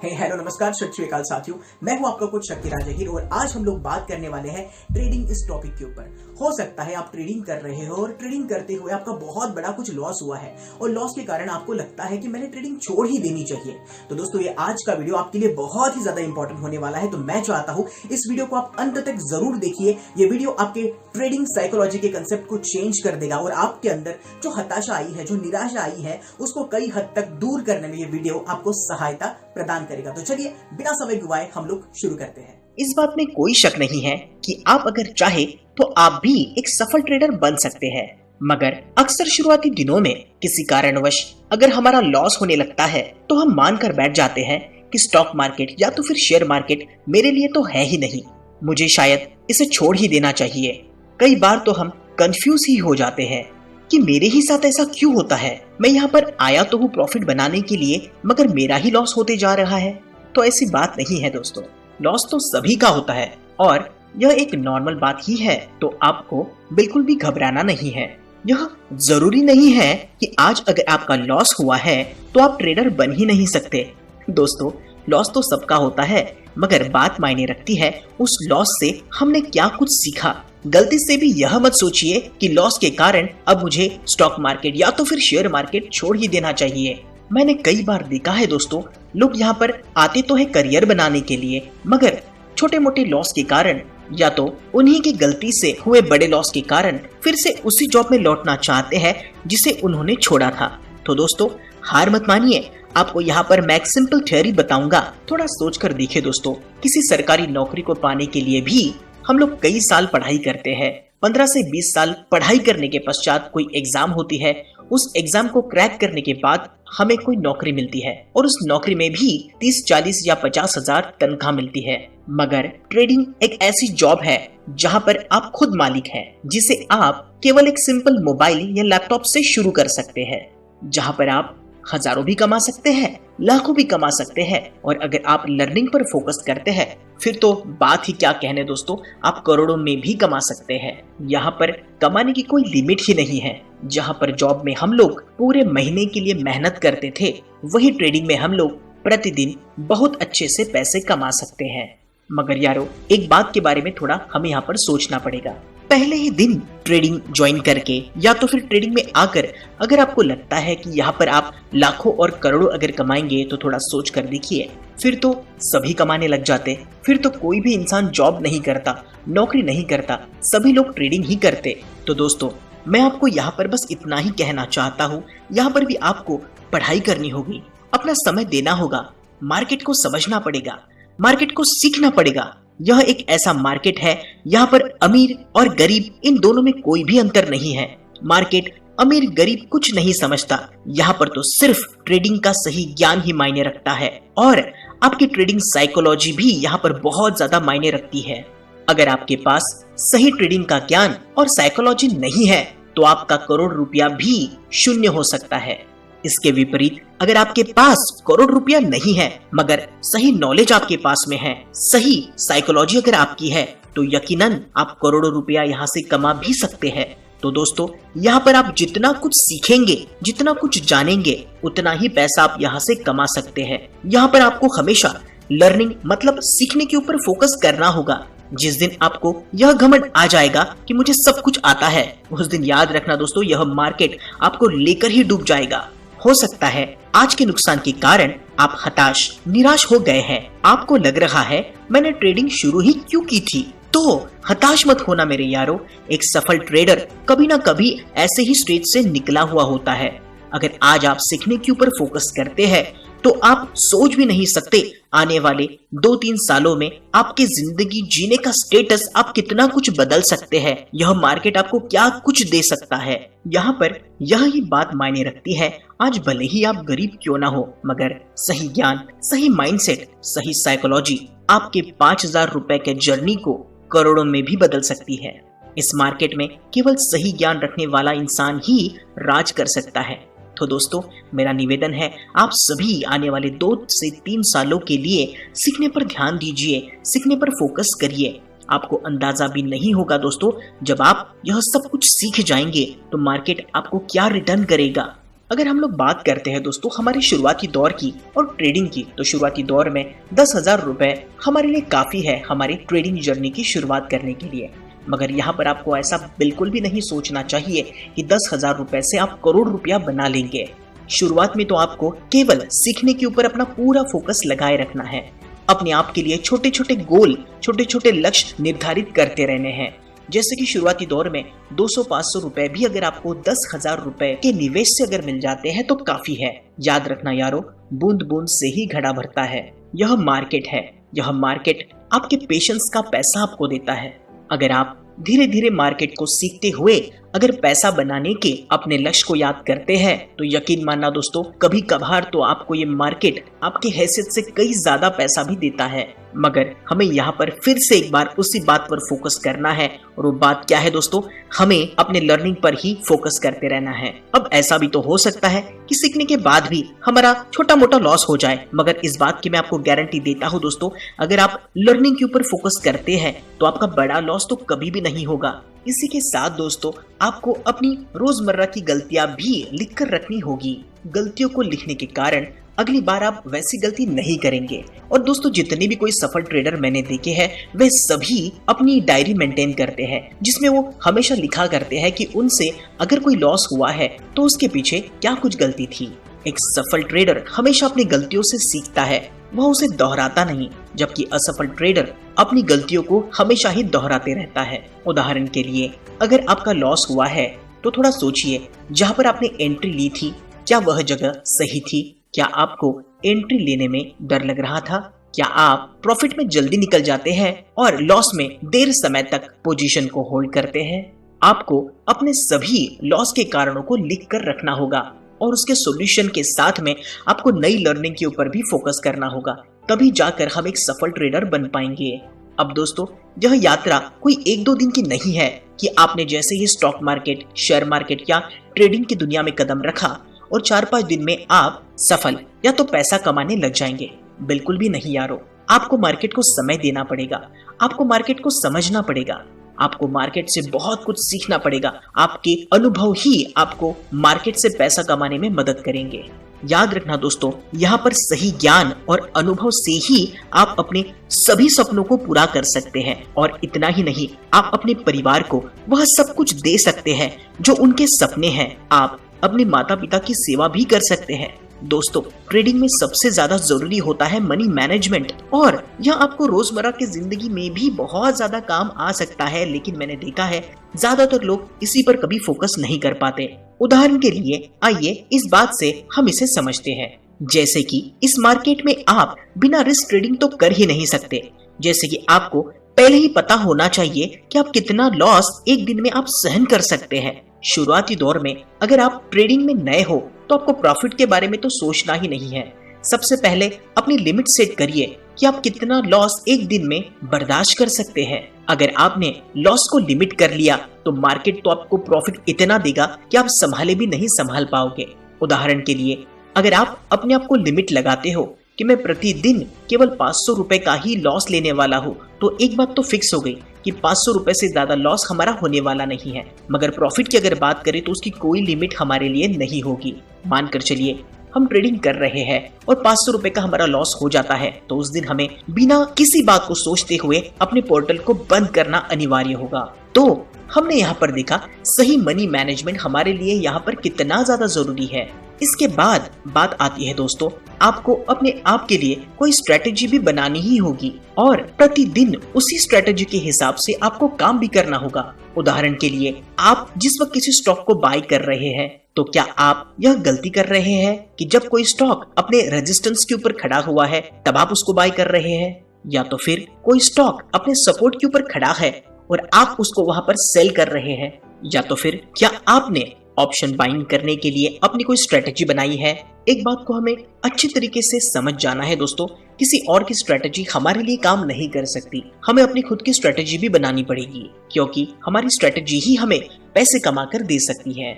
Hello नमस्कार सत श्री अकाल साथियों, मैं हूं आपका कोच शक्ति राजगीर और आज हम लोग बात करने वाले हैं ट्रेडिंग इस टॉपिक के ऊपर। हो सकता है आप ट्रेडिंग कर रहे हो और ट्रेडिंग करते हुए आपका बहुत बड़ा कुछ लॉस हुआ है और लॉस के कारण आपको लगता है कि मैंने ट्रेडिंग छोड़ ही देनी चाहिए। तो दोस्तों ये आज का वीडियो आपके लिए बहुत ही ज्यादा इंपॉर्टेंट होने वाला है, तो मैं चाहता हूं इस वीडियो को आप अंत तक जरूर देखिए। ये वीडियो आपके ट्रेडिंग साइकोलॉजी के कंसेप्ट को चेंज कर देगा और आपके अंदर जो हताशा आई है, जो निराशा आई है, उसको कई हद तक दूर करने में ये वीडियो आपको सहायता प्रदान करेगा। तो चलिए बिना समय गवाए हम लोग शुरू करते हैं। इस बात में कोई शक नहीं है कि आप अगर चाहे तो आप भी एक सफल ट्रेडर बन सकते हैं, मगर अक्सर शुरुआती दिनों में किसी कारणवश अगर हमारा लॉस होने लगता है तो हम मानकर बैठ जाते हैं कि स्टॉक मार्केट या तो फिर शेयर मार्केट मेरे लिए तो है ही नहीं, मुझे शायद इसे छोड़ ही देना चाहिए। कई बार तो हम कंफ्यूज ही हो जाते हैं कि मेरे ही साथ ऐसा क्यों होता है। मैं यहाँ पर आया तो हूँ प्रॉफिट बनाने के लिए, मगर मेरा ही लॉस होते जा रहा है। तो ऐसी बात नहीं है दोस्तों, लॉस तो सभी का होता है और यह एक नॉर्मल बात ही है। तो आपको बिल्कुल भी घबराना नहीं है। यह जरूरी नहीं है कि आज अगर आपका लॉस हुआ है तो आप ट्रेडर बन ही नहीं सकते। दोस्तों लॉस तो सबका होता है, मगर बात मायने रखती है उस लॉस से हमने क्या कुछ सीखा। गलती से भी यह मत सोचिए कि लॉस के कारण अब मुझे स्टॉक मार्केट या तो फिर शेयर मार्केट छोड़ ही देना चाहिए। मैंने कई बार देखा है दोस्तों, लोग यहाँ पर आते तो है करियर बनाने के लिए, मगर छोटे मोटे लॉस के कारण या तो उन्हीं की गलती से हुए बड़े लॉस के कारण फिर से उसी जॉब में लौटना चाहते हैं जिसे उन्होंने छोड़ा था। तो दोस्तों हार मत मानिए, आपको यहाँ पर मैं एक सिंपल थ्योरी बताऊंगा, थोड़ा सोच कर देखिए दोस्तों। किसी सरकारी नौकरी को पाने के लिए भी हम लोग कई साल पढ़ाई करते हैं। 15 से 20 साल पढ़ाई करने के पश्चात कोई एग्जाम होती है, उस एग्जाम को क्रैक करने के बाद हमें कोई नौकरी मिलती है और उस नौकरी में भी 30, 40 या 50 हजार तनख्वाह मिलती है। मगर ट्रेडिंग एक ऐसी जॉब है जहां पर आप खुद मालिक हैं, जिसे आप केवल एक सिंपल मोबाइल या लैपटॉप से शुरू कर सकते हैं, जहां पर आप हजारों भी कमा सकते हैं, लाखों भी कमा सकते हैं। और अगर आप लर्निंग पर फोकस करते हैं फिर तो बात ही क्या कहने दोस्तों, आप करोड़ों में भी कमा सकते हैं। यहाँ पर कमाने की कोई लिमिट ही नहीं है। जहाँ पर जॉब में हम लोग पूरे महीने के लिए मेहनत करते थे, वही ट्रेडिंग में हम लोग प्रतिदिन बहुत अच्छे से पैसे कमा सकते हैं। मगर यारो एक बात के बारे में थोड़ा हमें यहाँ पर सोचना पड़ेगा। पहले ही दिन ट्रेडिंग ज्वाइन करके या तो फिर ट्रेडिंग में आकर अगर आपको लगता है कि यहाँ पर आप लाखों और करोड़ों अगर कमाएंगे तो थोड़ा सोच कर देखिए, फिर तो सभी कमाने लग जाते। फिर तो कोई भी इंसान जॉब नहीं करता, नौकरी नहीं करता, सभी लोग ट्रेडिंग ही करते। तो दोस्तों मैं आपको यहाँ पर बस इतना ही कहना चाहता हूँ, यहाँ पर भी आपको पढ़ाई करनी होगी, अपना समय देना होगा, मार्केट को समझना पड़ेगा, मार्केट को सीखना पड़ेगा। यह एक ऐसा मार्केट है यहाँ पर अमीर और गरीब इन दोनों में कोई भी अंतर नहीं है। मार्केट अमीर गरीब कुछ नहीं समझता, यहाँ पर तो सिर्फ ट्रेडिंग का सही ज्ञान ही मायने रखता है और आपकी ट्रेडिंग साइकोलॉजी भी यहाँ पर बहुत ज्यादा मायने रखती है। अगर आपके पास सही ट्रेडिंग का ज्ञान और साइकोलॉजी नहीं है तो आपका करोड़ रुपया भी शून्य हो सकता है। इसके विपरीत अगर आपके पास करोड़ रुपया नहीं है मगर सही नॉलेज आपके पास में है, सही साइकोलॉजी अगर आपकी है, तो यकीनन आप करोड़ों रुपया यहाँ से कमा भी सकते हैं। तो दोस्तों यहाँ पर आप जितना कुछ सीखेंगे, जितना कुछ जानेंगे, उतना ही पैसा आप यहाँ से कमा सकते हैं। यहाँ पर आपको हमेशा लर्निंग मतलब सीखने के ऊपर फोकस करना होगा। जिस दिन आपको यह घमंड आ जाएगा कि मुझे सब कुछ आता है, उस दिन याद रखना दोस्तों यह मार्केट आपको लेकर ही डूब जाएगा। हो सकता है आज के नुकसान के कारण आप हताश निराश हो गए हैं। आपको लग रहा है मैंने ट्रेडिंग शुरू ही क्यों की थी। तो हताश मत होना मेरे यारो, एक सफल ट्रेडर कभी ना कभी ऐसे ही स्टेज से निकला हुआ होता है। अगर आज आप सीखने के ऊपर फोकस करते हैं तो आप सोच भी नहीं सकते आने वाले 2-3 सालों में आपकी जिंदगी जीने का स्टेटस आप कितना कुछ बदल सकते हैं। यह मार्केट आपको क्या कुछ दे सकता है। यहाँ पर यह ही बात मायने रखती है, आज भले ही आप गरीब क्यों ना हो, मगर सही ज्ञान, सही माइंडसेट, सही साइकोलॉजी आपके 5,000 रुपए के जर्नी को करोड़ों में भी बदल सकती है। इस मार्केट में केवल सही ज्ञान रखने वाला इंसान ही राज कर सकता है। तो दोस्तों मेरा निवेदन है आप सभी आने वाले 2 से 3 सालों के लिए सीखने पर ध्यान दीजिए, सीखने पर फोकस करिए। आपको अंदाजा भी नहीं होगा दोस्तों, जब आप यह सब कुछ सीख जाएंगे तो मार्केट आपको क्या रिटर्न करेगा। अगर हम लोग बात करते हैं दोस्तों हमारे शुरुआती दौर की और ट्रेडिंग की, तो शुरुआती दौर में 10,000 रुपए हमारे लिए काफी है हमारी ट्रेडिंग जर्नी की शुरुआत करने के लिए। मगर यहाँ पर आपको ऐसा बिल्कुल भी नहीं सोचना चाहिए कि 10,000 रुपए से आप करोड़ रुपया बना लेंगे। शुरुआत में तो आपको केवल सीखने के ऊपर अपना पूरा फोकस लगाए रखना है। अपने आप के लिए छोटे छोटे गोल, छोटे छोटे लक्ष्य निर्धारित करते रहने हैं। जैसे कि शुरुआती दौर में 200-500 रुपए भी अगर आपको 10,000 रुपए के निवेश से अगर मिल जाते हैं तो काफी है। याद रखना यारो, बूंद बूंद से ही घड़ा भरता है। यह मार्केट है, यह मार्केट आपके पेशेंस का पैसा आपको देता है। अगर आप धीरे धीरे मार्केट को सीखते हुए अगर पैसा बनाने के अपने लक्ष्य को याद करते हैं तो यकीन मानना दोस्तों, कभी कभार तो आपको ये मार्केट आपके हैसियत से कई ज्यादा पैसा भी देता है। मगर हमें यहाँ पर फिर से एक बार उसी बात पर फोकस करना है, और वो बात क्या है दोस्तों, हमें अपने लर्निंग पर ही फोकस करते रहना है। अब ऐसा भी तो हो सकता है कि सीखने के बाद भी हमारा छोटा मोटा लॉस हो जाए, मगर इस बात की मैं आपको गारंटी देता हूँ दोस्तों, अगर आप लर्निंग के ऊपर फोकस करते हैं तो आपका बड़ा लॉस तो कभी भी नहीं होगा। इसी के साथ दोस्तों आपको अपनी रोजमर्रा की गलतियां भी लिख कर रखनी होगी। गलतियों को लिखने के कारण अगली बार आप वैसी गलती नहीं करेंगे। और दोस्तों जितने भी कोई सफल ट्रेडर मैंने देखे हैं वे सभी अपनी डायरी मेंटेन करते हैं, जिसमें वो हमेशा लिखा करते हैं कि उनसे अगर कोई लॉस हुआ है तो उसके पीछे क्या कुछ गलती थी। एक सफल ट्रेडर हमेशा अपनी गलतियों से सीखता है, वह उसे दोहराता नहीं, जबकि असफल ट्रेडर अपनी गलतियों को हमेशा ही दोहराते रहता है। उदाहरण के लिए अगर आपका लॉस हुआ है तो थोड़ा सोचिए, जहाँ पर आपने एंट्री ली थी क्या वह जगह सही थी? क्या आपको एंट्री लेने में डर लग रहा था? क्या आप प्रॉफिट में जल्दी निकल जाते हैं और लॉस में देर समय तक पोजीशन को होल्ड करते हैं? आपको अपने सभी लॉस के कारणों को लिख कर रखना होगा और उसके सॉल्यूशन के साथ में आपको नई लर्निंग के ऊपर भी फोकस करना होगा, तभी जाकर हम एक सफल ट्रेडर बन पाएंगे। अब दोस्तों यह यात्रा कोई 1-2 दिन की नहीं है कि आपने जैसे ही स्टॉक मार्केट, शेयर मार्केट या ट्रेडिंग की दुनिया में कदम रखा और 4-5 दिन में आप सफल या तो पैसा कमाने लग जाएंगे। बिल्कुल भी नहीं यारो, आपको मार्केट को समय देना पड़ेगा, आपको मार्केट को समझना पड़ेगा, आपको मार्केट से बहुत कुछ सीखना पड़ेगा। आपके अनुभव ही आपको मार्केट से पैसा कमाने में मदद करेंगे। याद रखना दोस्तों, यहाँ पर सही ज्ञान और अनुभव से ही आप अपने सभी सपनों को पूरा कर सकते हैं। और इतना ही नहीं, आप अपने परिवार को वह सब कुछ दे सकते हैं जो उनके सपने हैं। आप अपने माता पिता की सेवा भी कर सकते हैं। दोस्तों ट्रेडिंग में सबसे ज्यादा जरूरी होता है मनी मैनेजमेंट, और यह आपको रोजमर्रा की जिंदगी में भी बहुत ज्यादा काम आ सकता है। लेकिन मैंने देखा है ज्यादातर लोग इसी पर कभी फोकस नहीं कर पाते। उदाहरण के लिए आइए इस बात से हम इसे समझते हैं। जैसे कि इस मार्केट में आप बिना रिस्क ट्रेडिंग तो कर ही नहीं सकते। जैसे कि आपको पहले ही पता होना चाहिए कि आप कितना लॉस एक दिन में आप सहन कर सकते हैं। शुरुआती दौर में अगर आप ट्रेडिंग में नए हो तो आपको प्रॉफिट के बारे में तो सोचना ही नहीं है। सबसे पहले अपनी लिमिट सेट करिए कि आप कितना लॉस एक दिन में बर्दाश्त कर सकते हैं। अगर आपने लॉस को लिमिट कर लिया तो मार्केट तो आपको प्रॉफिट इतना देगा कि आप संभाले भी नहीं संभाल पाओगे। उदाहरण के लिए अगर आप अपने आप को लिमिट लगाते हो कि मैं प्रतिदिन केवल 500 रुपए का ही लॉस लेने वाला हूँ, तो एक बात तो फिक्स हो गई कि 500 रुपए से ज्यादा लॉस हमारा होने वाला नहीं है। मगर प्रॉफिट की अगर बात करें तो उसकी कोई लिमिट हमारे लिए नहीं होगी। मानकर चलिए हम ट्रेडिंग कर रहे हैं और 500 रुपए का हमारा लॉस हो जाता है, तो उस दिन हमें बिना किसी बात को सोचते हुए अपने पोर्टल को बंद करना अनिवार्य होगा। तो हमने यहाँ पर देखा सही मनी मैनेजमेंट हमारे लिए यहाँ पर कितना ज्यादा जरूरी है। इसके बाद बात आती है दोस्तों, आपको अपने आप के लिए कोई स्ट्रेटेजी भी बनानी ही होगी और प्रतिदिन उसी स्ट्रेटेजी के हिसाब से आपको काम भी करना होगा। उदाहरण के लिए आप जिस वक्त किसी स्टॉक को बाय कर रहे हैं, तो क्या आप यह गलती कर रहे हैं कि जब कोई स्टॉक अपने रेजिस्टेंस के ऊपर खड़ा हुआ है तब आप उसको बाय कर रहे हैं, या तो फिर कोई स्टॉक अपने सपोर्ट के ऊपर खड़ा है और आप उसको वहां पर सेल कर रहे हैं, या तो फिर क्या आपने ऑप्शन बाइंग करने के लिए अपनी कोई स्ट्रेटेजी बनाई है। एक बात को हमें अच्छी तरीके से समझ जाना है दोस्तों, किसी और की स्ट्रेटेजी हमारे लिए काम नहीं कर सकती। हमें अपनी खुद की स्ट्रेटेजी भी बनानी पड़ेगी, क्योंकि हमारी स्ट्रेटेजी ही हमें पैसे कमा कर दे सकती है।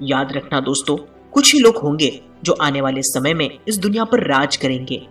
याद रखना दोस्तों, कुछ ही लोग होंगे जो आने वाले समय में इस दुनिया पर राज करेंगे।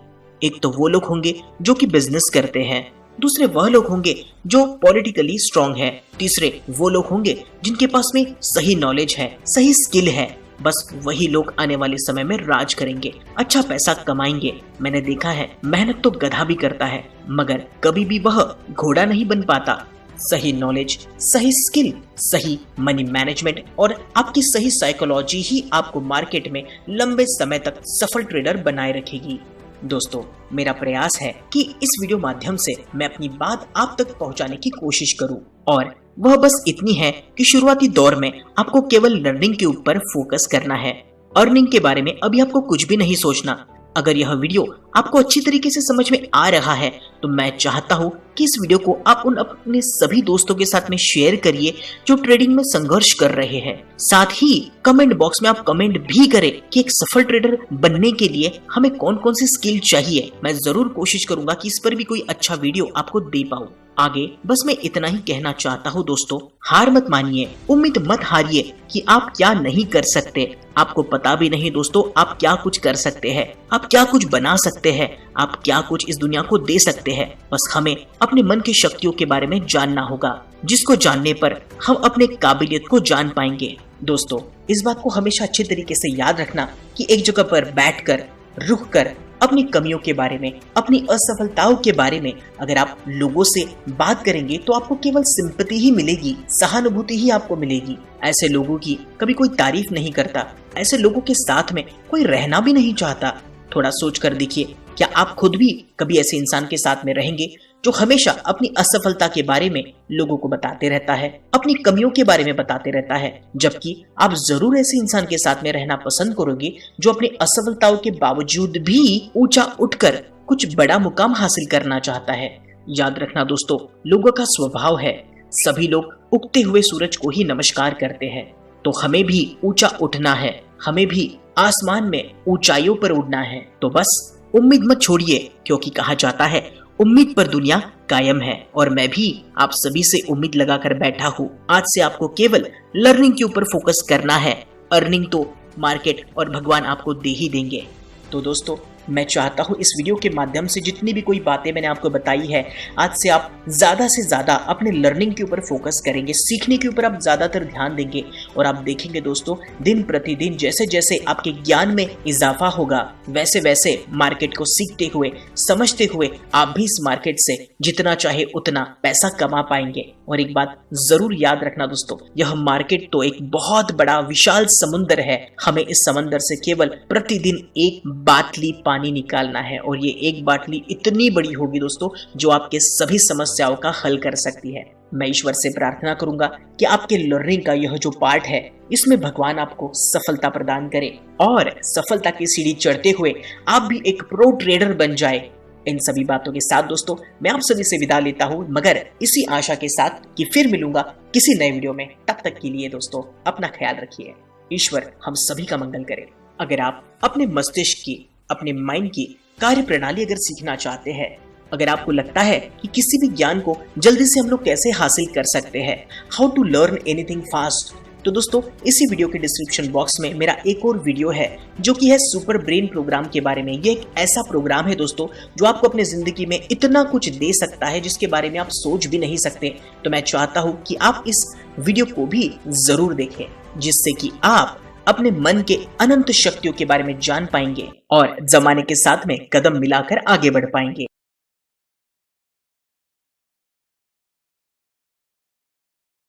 एक तो वो लोग होंगे जो कि बिजनेस करते हैं, दूसरे वह लोग होंगे जो पॉलिटिकली स्ट्रांग है, तीसरे वो लोग होंगे जिनके पास में सही नॉलेज है, सही स्किल है, बस वही लोग आने वाले समय में राज करेंगे, अच्छा पैसा कमाएंगे। मैंने देखा है मेहनत तो गधा भी करता है, मगर कभी भी वह घोड़ा नहीं बन पाता। सही नॉलेज, सही स्किल, सही मनी मैनेजमेंट और आपकी सही साइकोलॉजी ही आपको मार्केट में लंबे समय तक सफल ट्रेडर बनाए रखेगी। दोस्तों, मेरा प्रयास है कि इस वीडियो माध्यम से मैं अपनी बात आप तक पहुंचाने की कोशिश करूं, और वह बस इतनी है कि शुरुआती दौर में आपको केवल लर्निंग के ऊपर फोकस करना है। अर्निंग के बारे में अभी आपको कुछ भी नहीं सोचना। अगर यह वीडियो आपको अच्छी तरीके से समझ में आ रहा है तो मैं चाहता हूँ कि इस वीडियो को आप उन अपने सभी दोस्तों के साथ में शेयर करिए जो ट्रेडिंग में संघर्ष कर रहे हैं। साथ ही कमेंट बॉक्स में आप कमेंट भी करें कि एक सफल ट्रेडर बनने के लिए हमें कौन कौन सी स्किल चाहिए। मैं जरूर कोशिश करूंगा कि इस पर भी कोई अच्छा वीडियो आपको दे पाऊं। आगे बस मैं इतना ही कहना चाहता हूँ दोस्तों, हार मत मानिए, उम्मीद मत हारिए कि आप क्या नहीं कर सकते। आपको पता भी नहीं दोस्तों आप क्या कुछ कर सकते हैं, आप क्या कुछ बना सकते हैं, आप क्या कुछ इस दुनिया को दे सकते हैं। बस हमें अपने मन की शक्तियों के बारे में जानना होगा, जिसको जानने पर हम अपने काबिलियत को जान पाएंगे। दोस्तों, इस बात को हमेशा अच्छे तरीके से याद रखना कि एक जगह पर बैठकर, रुक कर अपनी कमियों के बारे में, अपनी असफलताओं के बारे में अगर आप लोगों से बात करेंगे तो आपको केवल सिंपैथी ही मिलेगी, सहानुभूति ही आपको मिलेगी। ऐसे लोगों की कभी कोई तारीफ नहीं करता, ऐसे लोगों के साथ में कोई रहना भी नहीं चाहता। थोड़ा सोच कर देखिए, क्या आप खुद भी कभी ऐसे इंसान के साथ में रहेंगे जो हमेशा अपनी असफलता के बारे में लोगों को बताते रहता है, अपनी कमियों के बारे में बताते रहता है, जबकि आप जरूर ऐसे इंसान के साथ में रहना पसंद करोगे जो अपनी असफलताओं के बावजूद भी ऊंचा उठकर कुछ बड़ा मुकाम हासिल करना चाहता है। याद रखना दोस्तों, लोगों का स्वभाव है, सभी लोग उगते हुए सूरज को ही नमस्कार करते हैं, तो हमें भी ऊंचा उठना है, हमें भी आसमान में ऊंचाइयों पर उड़ना है। तो बस उम्मीद मत छोड़िए, क्योंकि कहा जाता है उम्मीद पर दुनिया कायम है, और मैं भी आप सभी से उम्मीद लगाकर बैठा हूँ। आज से आपको केवल लर्निंग के ऊपर फोकस करना है, अर्निंग तो मार्केट और भगवान आपको दे ही देंगे। तो दोस्तों, मैं चाहता हूँ इस वीडियो के माध्यम से जितनी भी कोई बातें मैंने आपको बताई है, आज से आप ज्यादा से ज्यादा अपने लर्निंग के ऊपर फोकस करेंगे, सीखने के ऊपर आप ज्यादातर ध्यान देंगे, और आप देखेंगे दोस्तों दिन प्रतिदिन जैसे जैसे आपके ज्ञान में इजाफा होगा, वैसे वैसे मार्केट को सीखते हुए, समझते हुए आप भी इस मार्केट से जितना चाहे उतना पैसा कमा पाएंगे। और एक बात जरूर याद रखना दोस्तों, यह मार्केट तो एक बहुत बड़ा विशाल समुद्र है, हमें इस समंदर से केवल प्रतिदिन एक बाटली पानी निकालना है, और ये एक बाटली इतनी बड़ी होगी दोस्तों जो आपके सभी समस्याओं का हल कर सकती है। मैं ईश्वर से प्रार्थना करूंगा कि आपके लर्निंग का यह जो पार्ट है इसमें भगवान आपको सफलता प्रदान करे, और सफलता की सीढ़ी चढ़ते हुए आप भी एक प्रो ट्रेडर बन जाए। इन सभी बातों के साथ दोस्तों मैं आप सभी से विदा लेता हूँ, मगर इसी आशा के साथ कि फिर मिलूंगा किसी नए वीडियो में। तब तक के लिए दोस्तों अपना ख्याल रखिए। ईश्वर हम सभी का मंगल करे। अगर आप अपने मस्तिष्क की, अपने माइंड की कार्य प्रणाली अगर सीखना चाहते हैं, अगर आपको लगता है कि किसी भी ज्ञान को जल्दी से हम लोग कैसे हासिल कर सकते हैं, how to learn anything fast, तो दोस्तों इसी वीडियो के डिस्क्रिप्शन बॉक्स में मेरा एक और वीडियो है जो कि है सुपर ब्रेन प्रोग्राम के बारे में। ये एक ऐसा प्रोग्राम है दोस्तों जो आपको अपनी जिंदगी में इतना कुछ दे सकता है जिसके बारे में आप सोच भी नहीं सकते। तो मैं चाहता हूँ कि आप इस वीडियो को भी जरूर देखें, जिससे कि आप अपने मन के अनंत शक्तियों के बारे में जान पाएंगे और जमाने के साथ में कदम मिलाकर आगे बढ़ पाएंगे।